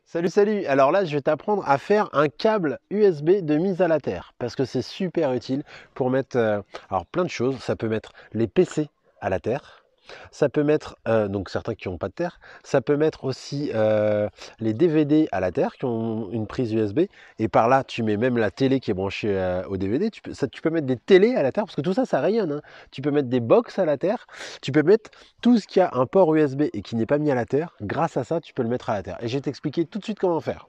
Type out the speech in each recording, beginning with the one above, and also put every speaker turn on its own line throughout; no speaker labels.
Salut, salut! Alors là, je vais t'apprendre à faire un câble USB de mise à la terre parce que c'est super utile pour mettre alors plein de choses. Ça peut mettre les PC à la terre, ça peut mettre, donc certains qui n'ont pas de terre, ça peut mettre aussi les DVD à la terre qui ont une prise USB et par là, tu mets même la télé qui est branchée au DVD. Tu peux mettre des télés à la terre parce que tout ça, ça rayonne, hein. Tu peux mettre des box à la terre, tu peux mettre tout ce qui a un port USB et qui n'est pas mis à la terre. Grâce à ça, tu peux le mettre à la terre. Et je vais t'expliquer tout de suite comment faire.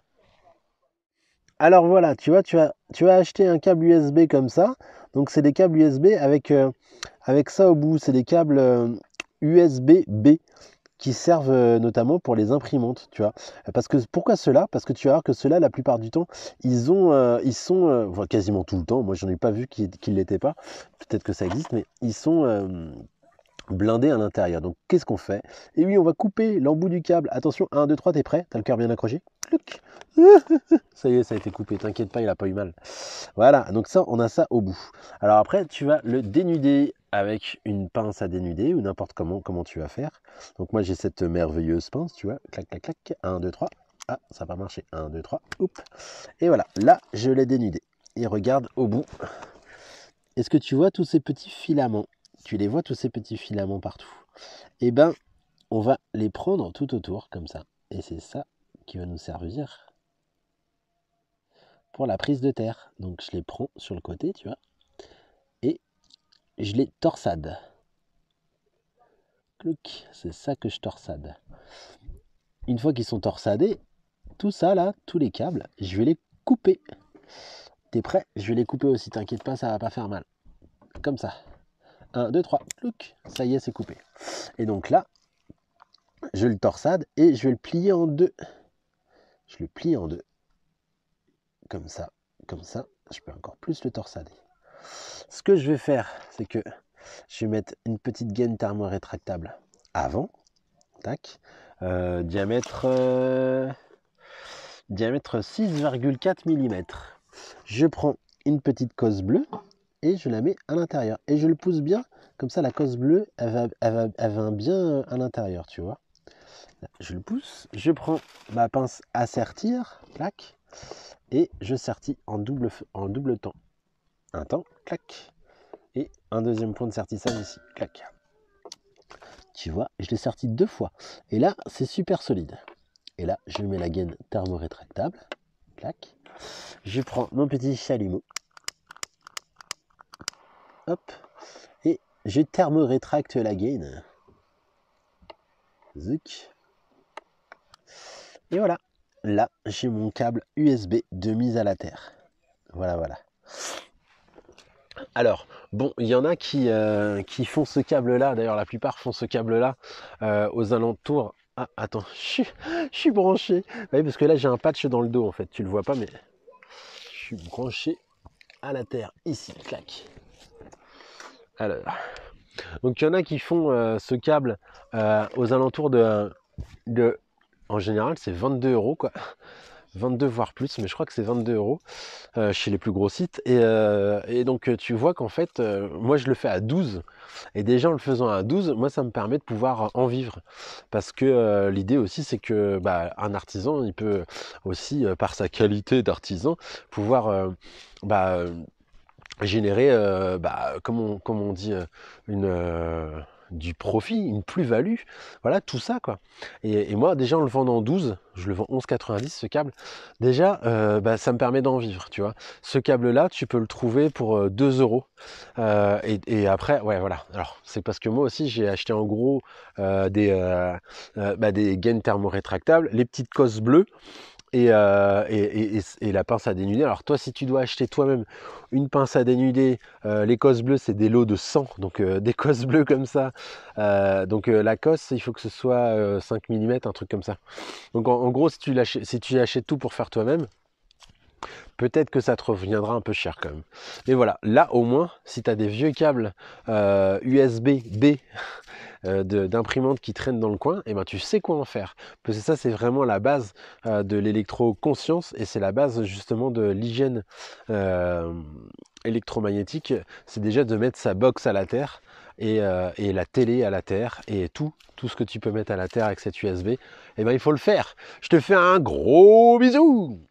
Alors voilà, tu vois, tu as acheté un câble USB comme ça. Donc c'est des câbles USB avec ça au bout. C'est des câbles USB-B qui servent notamment pour les imprimantes, tu vois. Parce que pourquoi cela? Parce que tu vas voir que ceux-là, la plupart du temps, ils sont, enfin, quasiment tout le temps. Moi, j'en ai pas vu qui ne l'étaient pas. Peut-être que ça existe, mais ils sont blindés à l'intérieur. Donc qu'est-ce qu'on fait? Et oui, on va couper l'embout du câble. Attention, 1, 2, 3, t'es prêt? T'as le cœur bien accroché? Clouc. Ça y est, ça a été coupé, t'inquiète pas, il a pas eu mal. Voilà, donc ça, on a ça au bout. Alors après, tu vas le dénuder avec une pince à dénuder ou n'importe comment tu vas faire. Donc moi, j'ai cette merveilleuse pince, tu vois. Clac, clac, clac. 1, 2, 3. Ah, ça n'a pas marché. 1, 2, 3. Oups. Et voilà, là, je l'ai dénudé. Et regarde au bout. Est-ce que tu vois tous ces petits filaments? Tu les vois, tous ces petits filaments partout? Eh ben, on va les prendre tout autour, comme ça. Et c'est ça qui va nous servir pour la prise de terre. Donc je les prends sur le côté, tu vois, et je les torsade. Clouc, c'est ça que je torsade. Une fois qu'ils sont torsadés, tout ça là, tous les câbles, je vais les couper. T'es prêt? Je vais les couper aussi, t'inquiète pas, ça va pas faire mal. Comme ça. 1, 2, 3, clouc, ça y est, c'est coupé. Et donc là, je le torsade et je vais le plier en deux. Je le plie en deux. Comme ça, je peux encore plus le torsader. Ce que je vais faire, c'est que je vais mettre une petite gaine thermorétractable avant, tac, diamètre 6,4 mm. Je prends une petite cosse bleue et je la mets à l'intérieur. Et je le pousse bien, comme ça la cosse bleue, elle va bien à l'intérieur, tu vois. Je le pousse, je prends ma pince à sertir, clac, et je sertis en double temps. Un temps, clac, et un deuxième point de sertissage ici, clac. Tu vois, je l'ai sorti 2 fois. Et là, c'est super solide. Et là, je mets la gaine thermorétractable. Clac. Je prends mon petit chalumeau. Hop. Et je thermorétracte la gaine. Zuc. Et voilà. Là, j'ai mon câble USB de mise à la terre. Voilà, voilà. Alors, bon, il y en a qui font ce câble-là. D'ailleurs, la plupart font ce câble-là aux alentours. Ah, attends, je suis branché. Oui, parce que là, j'ai un patch dans le dos, en fait. Tu le vois pas, mais je suis branché à la terre, ici, clac. Alors, donc il y en a qui font ce câble aux alentours de en général, c'est 22 € quoi. 22 voire plus, mais je crois que c'est 22 € chez les plus gros sites. Et donc tu vois qu'en fait, moi je le fais à 12. Et déjà en le faisant à 12, moi ça me permet de pouvoir en vivre. Parce que l'idée aussi c'est que un artisan, il peut aussi, par sa qualité d'artisan, pouvoir générer, comme on dit, une, du profit, une plus-value, voilà, tout ça, quoi. Et moi, déjà, en le vendant 12, je le vends 11,90 ce câble, déjà, ça me permet d'en vivre, tu vois. Ce câble-là, tu peux le trouver pour 2 €. Et après, ouais, voilà. Alors, c'est parce que moi aussi, j'ai acheté en gros des gaines thermorétractables, les petites cosses bleues, et la pince à dénuder. Alors toi, si tu dois acheter toi-même une pince à dénuder, les cosses bleues, c'est des lots de 100, donc des cosses bleues comme ça. Donc la cosse, il faut que ce soit 5 mm, un truc comme ça. Donc en gros, si tu achètes tout pour faire toi-même, peut-être que ça te reviendra un peu cher quand même. Mais voilà, là au moins, si tu as des vieux câbles USB-B d'imprimante qui traînent dans le coin, et ben tu sais quoi en faire. Parce que ça, c'est vraiment la base de l'électro-conscience, et c'est la base justement de l'hygiène électromagnétique. C'est déjà de mettre sa box à la terre et la télé à la terre et tout ce que tu peux mettre à la terre avec cette USB, eh ben, il faut le faire. Je te fais un gros bisou.